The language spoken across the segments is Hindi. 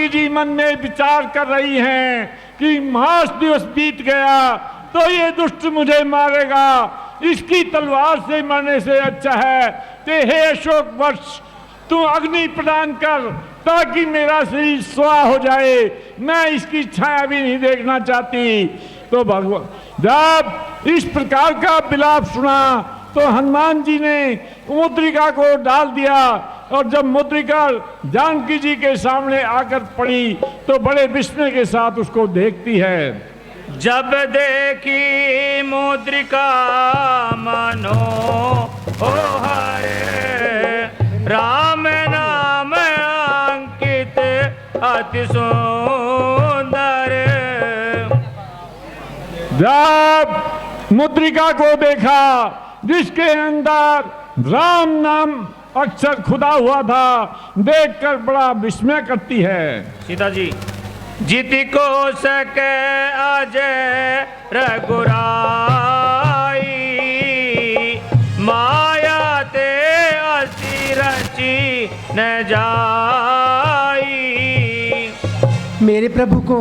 जानकी जी मन में विचार कर रही हैं कि मास दिवस बीत गया तो ये दुष्ट मुझे मारेगा, इसकी तलवार से मरने से अच्छा है कि हे अशोक वृक्ष तू अग्नि प्रदान कर ताकि मेरा शरीर स्वाहा हो जाए, मैं इसकी छाया भी नहीं देखना चाहती। तो भगवान जब इस प्रकार का विलाप सुना तो हनुमान जी ने मुद्रिका को डाल दिया और जब मुद्रिका जानकी जी के सामने आकर पड़ी तो बड़े विस्मय के साथ उसको देखती है। जब देखी मुद्रिका मनो ओ हरे, राम नाम अंकित अति सुंदर। जब मुद्रिका को देखा जिसके अंदर राम नाम अक्षर खुदा हुआ था, देखकर बड़ा विस्मय करती है। सीता जी, जीति को सके अजय रघुराई, माया ते असी रची न जाई। मेरे प्रभु को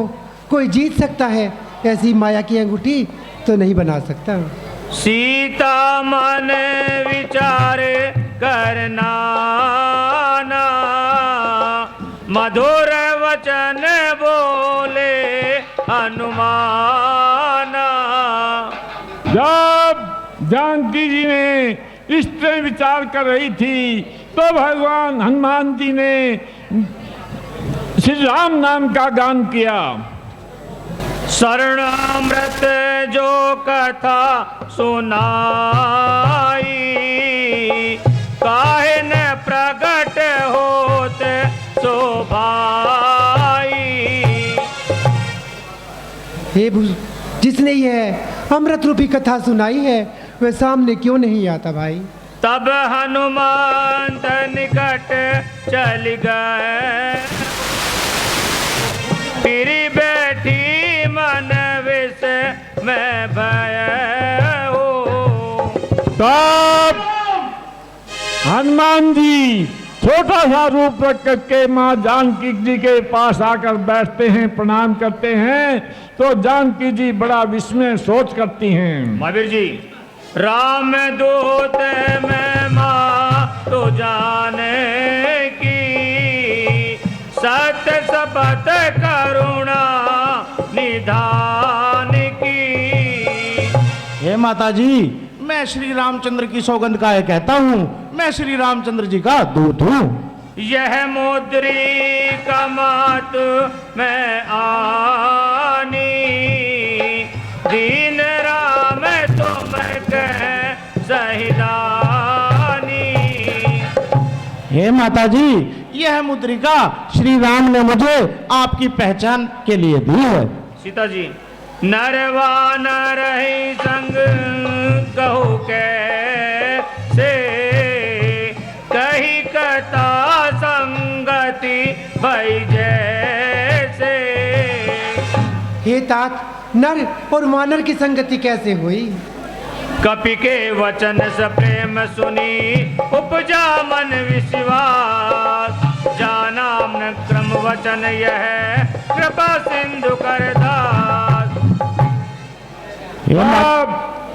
कोई जीत सकता है, ऐसी माया की अंगूठी तो नहीं बना सकता। सीता मन विचार करना ना, मधुर वचन बोले हनुमाना। जब जानकी जी ने इस तरह विचार कर रही थी तो भगवान हनुमान जी ने श्री राम नाम का गान किया। शरणामृत जो कथा सुनाई, काहे न प्रकट होते शोभाई। हे जिसने यह अमृत रूपी कथा सुनाई है वह सामने क्यों नहीं आता भाई। तब हनुमान निकट चल गए, फिर बैठी मन विष में भय हो। तब हनुमान जी छोटा सा रूप रख करके माँ जानकी जी के पास आकर बैठते हैं, प्रणाम करते हैं। तो जानकी जी बड़ा विस्मय सोच करती हैं। महावीर जी, राम दूत में माँ तो जाने की, सत्य शपथ करुणा निधान की। हे माता जी, मैं श्री रामचंद्र की सौगंध का कहता हूँ, मैं श्री रामचंद्र जी का दूत हूँ। यह मुद्रिका मात में आनी, दीन राम तुम कह सहिदानी। हे माता जी, यह मुद्रिका श्री राम ने मुझे आपकी पहचान के लिए दी है। सीता जी, नरवानर ही संग कहू कैसे, कही कथा संगति भई जैसे। हे तात, नर और वानर की संगति कैसे हुई। कपि के वचन से प्रेम सुनी, उपजा मन विश्वास। जाना न क्रम वचन यह, कृपा सिंधु कर दास। अब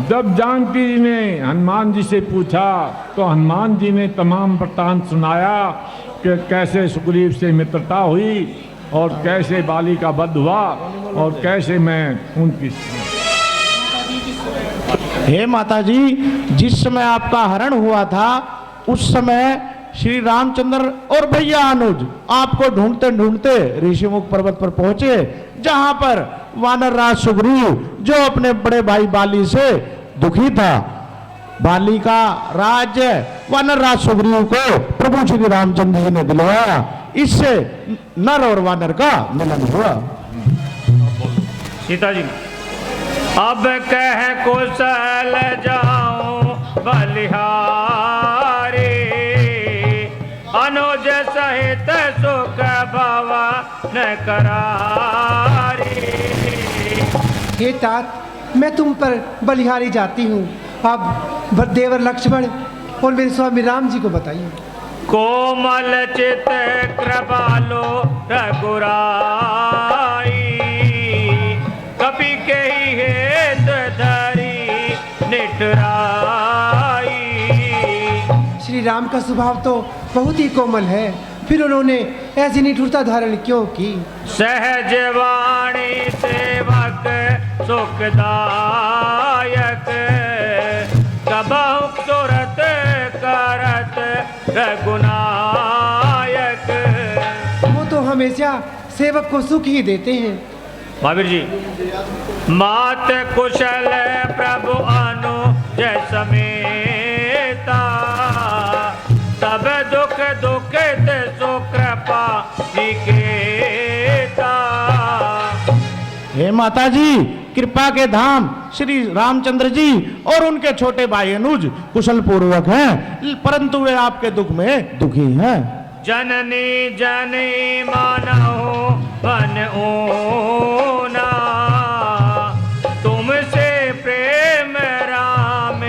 जब जानकी जी ने हनुमान जी से पूछा तो हनुमान जी ने तमाम वृत्तांत सुनाया कि कैसे सुग्रीव से मित्रता हुई और कैसे बाली का वध हुआ और कैसे मैं उनकी। हे माता जी, जिस समय आपका हरण हुआ था उस समय श्री रामचंद्र और भैया अनुज आपको ढूंढते ढूंढते ऋषिमुख पर्वत पर पहुंचे, जहां पर वानर राज सुग्रीव जो अपने बड़े भाई बाली से दुखी था, बाली का राज्य वानर राज सुग्रीव को प्रभु श्री रामचंद्र जी ने दिलवाया। इससे नर और वानर का मिलन हुआ। सीता जी, अब कह कुशल जाऊं बलिहारी, अनुज सहित सुख भवन करारी। हे तात, मैं तुम पर बलिहारी जाती हूँ। अब देवर लक्ष्मण और मेरे स्वामी राम जी को बताइए। कोमल चित कृपालो रघुराई, कपि के ही हेत धरी निठुराई। श्री राम का स्वभाव तो बहुत ही कोमल है, फिर उन्होंने ऐसी निठुरता धारण क्यों की? सहज वाणी सेवक सुखदायक, कबहु सुरत करत रघुनायक। वो तो हमेशा सेवक को सुख ही देते हैं। महावीर जी, मात कुशल प्रभु अनुज समेता, सब दुख दुखित सुकृपा निकेता। हे माता जी, कृपा के धाम श्री रामचंद्र जी और उनके छोटे भाई अनुज कुशल पूर्वक हैं, परंतु वे आपके दुख में दुखी हैं। जननी जनी मानहु बन ऊना, तुमसे प्रेम राम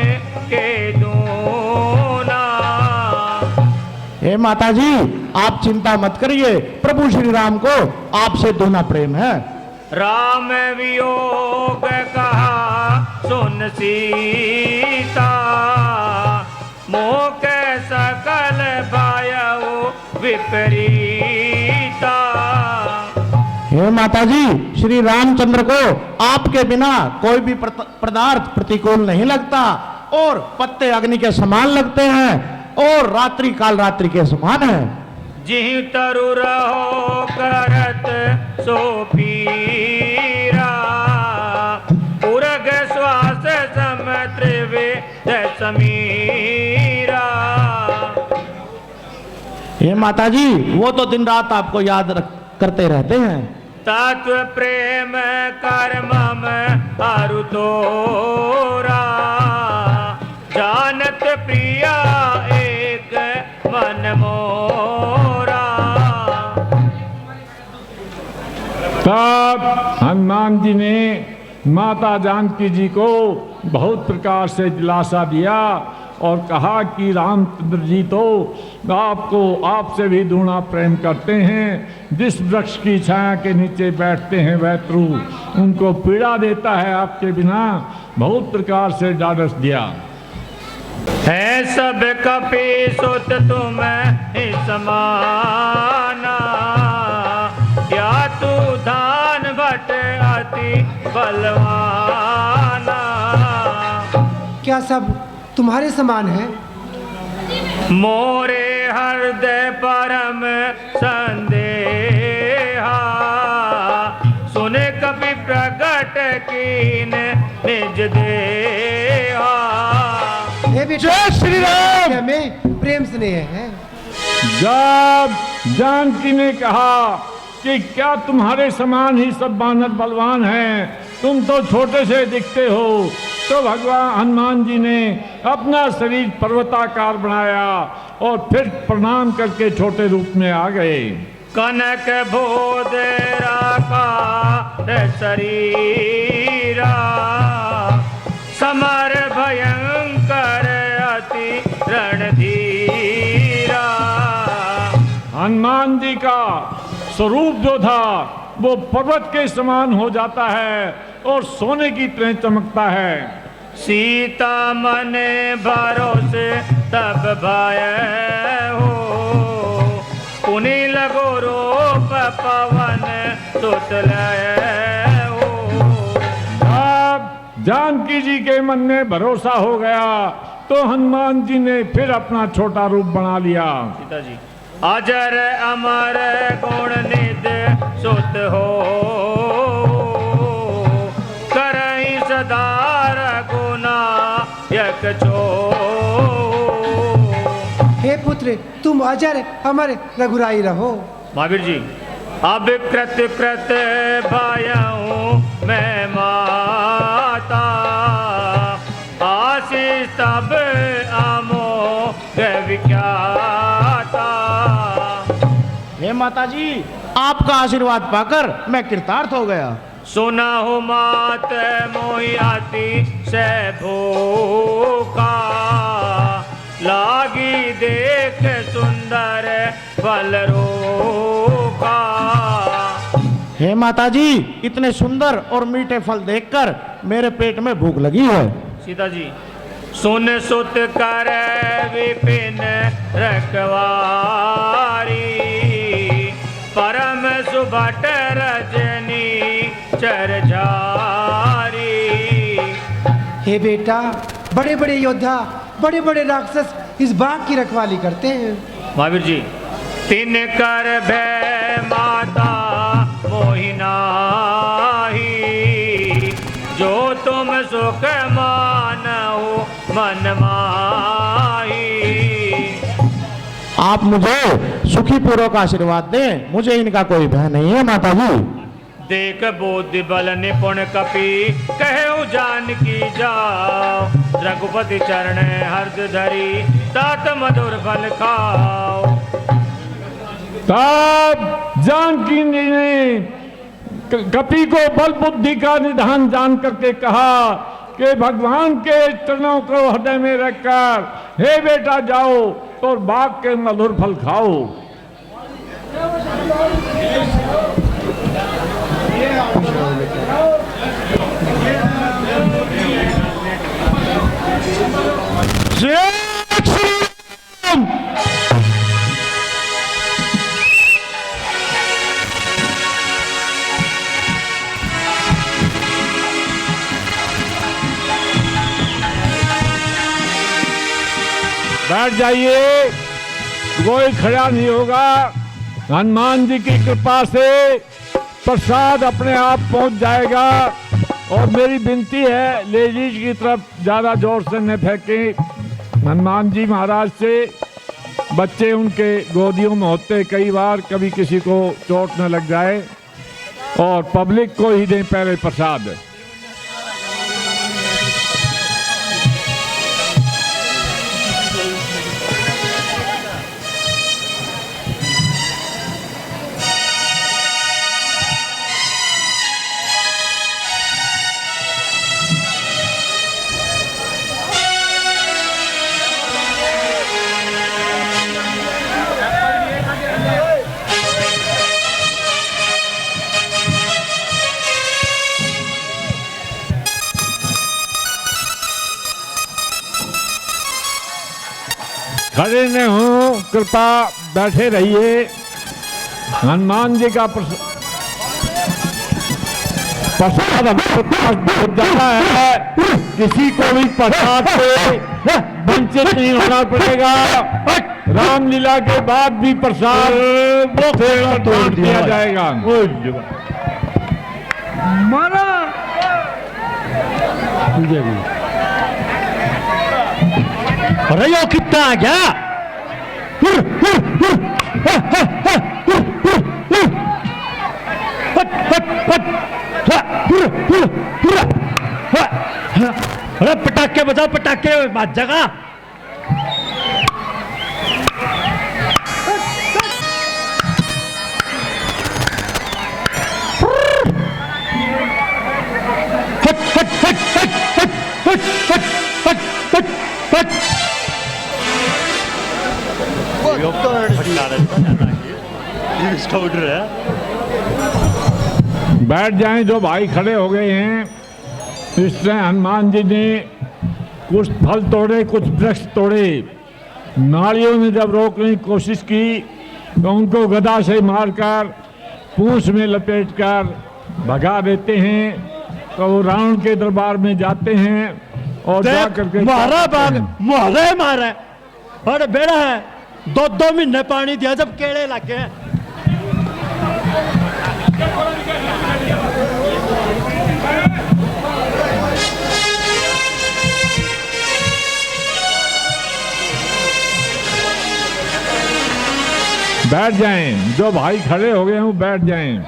के दूना। हे माता जी, आप चिंता मत करिए, प्रभु श्री राम को आपसे दोना प्रेम है। राम वियोग कहा सुन सीता, मोह के सकल भयउ विपरीता। हे माता जी, श्री रामचंद्र को आपके बिना कोई भी पदार्थ प्रतिकूल नहीं लगता, और पत्ते अग्नि के समान लगते हैं, और रात्रि काल रात्रि के समान है। जिहि तरु रहो करत सो पीरा, उरग श्वास सम त्रिवेद समीरा। हे माता जी, वो तो दिन रात आपको याद करते रहते हैं। तत्व प्रेम कर्मम अरु तोरा, जानत प्रिया एक मन मोरा। तब हनुमान जी ने माता जानकी जी को बहुत प्रकार से दिलासा दिया और कहा कि रामचंद्र जी तो आपको आपसे भी दूना प्रेम करते हैं। जिस वृक्ष की छाया के नीचे बैठते हैं वैत्रु उनको पीड़ा देता है, आपके बिना बहुत प्रकार से ढाढ़स दिया। है सब कपि सुत तुम ही समाना, या तू धान भट अति बलवाना। क्या सब तुम्हारे समान है? मोरे हृदय परम संदेहा, सुने कपि प्रकट कीन निज देहा। हे बेटा, जय श्री राम। में प्रेम स्नेह है। जब जानकी ने कहा कि क्या तुम्हारे समान ही सब बानर बलवान हैं, तुम तो छोटे से दिखते हो, तो भगवान हनुमान जी ने अपना शरीर पर्वताकार बनाया और फिर प्रणाम करके छोटे रूप में आ गए। कनक भोद राका शरीरा, समर भयंकर अति रणधीरा। हनुमान जी का स्वरूप जो था वो पर्वत के समान हो जाता है और सोने की तरह चमकता है। सीता मन भरोसे तब भय हो, पुनि लगो रूप पवन सुतलय हो। अब जानकी जी के मन में भरोसा हो गया तो हनुमान जी ने फिर अपना छोटा रूप बना लिया। सीता जी, अजर अमर गुण निध सुत हो, करहि सदा रघुनायक छो। हे पुत्र, तुम अजर अमर रघुराई रहो। महावीर जी, अब कृत कृत भयऊं मैं माता, आशीष तब अमोघ विख्याता। हे माता जी, आपका आशीर्वाद पाकर मैं कृतार्थ हो गया। सुना हो मात मोहि अति से भूखा, लागी देख सुंदर फल रोका। हे माता जी, इतने सुंदर और मीठे फल देखकर मेरे पेट में भूख लगी है। सीता जी, सुन सुत कर विपिन रखवारी, परम सुभट रजनी चरझारी। हे बेटा, बड़े बड़े योद्धा, बड़े बड़े राक्षस इस बाग की रखवाली करते हैं। महावीर जी, तिन कर भय माता मोहिनाही, जो तुम सुख मानहु मन माही। आप मुझे सुखी पूर्वक आशीर्वाद दें, मुझे इनका कोई भय नहीं है माता जी। देख बुद्धि बल निपुण कपि, कहु जानकी जाओ। रघुपति चरण हर्ष धरी, तात मधुर फल खाओ। तब जानकी ने कपि को बल बुद्धि का निधान जान करके कहा कि भगवान के चरणों को हृदय में रखकर, हे बेटा जाओ और बाग के मधुर फल खाओ। जय श्री राम। बैठ जाइए, कोई खड़ा नहीं होगा। हनुमान जी की कृपा से प्रसाद अपने आप पहुंच जाएगा। और मेरी विनती है, लेडीज की तरफ ज़्यादा जोर से न फेंकें। हनुमान जी महाराज से बच्चे उनके गोदियों में होते कई बार, कभी किसी को चोट न लग जाए। और पब्लिक को ही दें पहले प्रसाद। खड़े न हो, कृपा बैठे रहिए। हनुमान जी का प्रसाद बहुत ज्यादा है, किसी को भी प्रसाद से वंचित नहीं होना पड़ेगा। रामलीला के बाद भी प्रसाद तोड़ दिया जाएगा। मारा अरे यो कितना आ गया? अरे पटाखे बजाओ, पटाखे बात जगह। बैठ जाएं जो भाई खड़े हो गए हैं। इस तरह हनुमान जी ने कुछ फल तोड़े, कुछ वृक्ष तोड़े। नारियों ने जब रोकने की कोशिश की तो उनको गदा से मारकर पूंछ में लपेटकर भगा देते हैं। तो वो रावण के दरबार में जाते हैं और जा करके मारा बाग मारा और बेड़ा है। 2 महीने पानी दिया जब केड़े लगे हैं। बैठ जाएं, जो भाई खड़े हो गए हैं बैठ जाएं।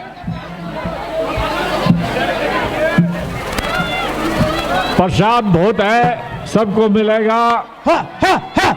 प्रसाद बहुत है, सबको मिलेगा। हा, हा, हा,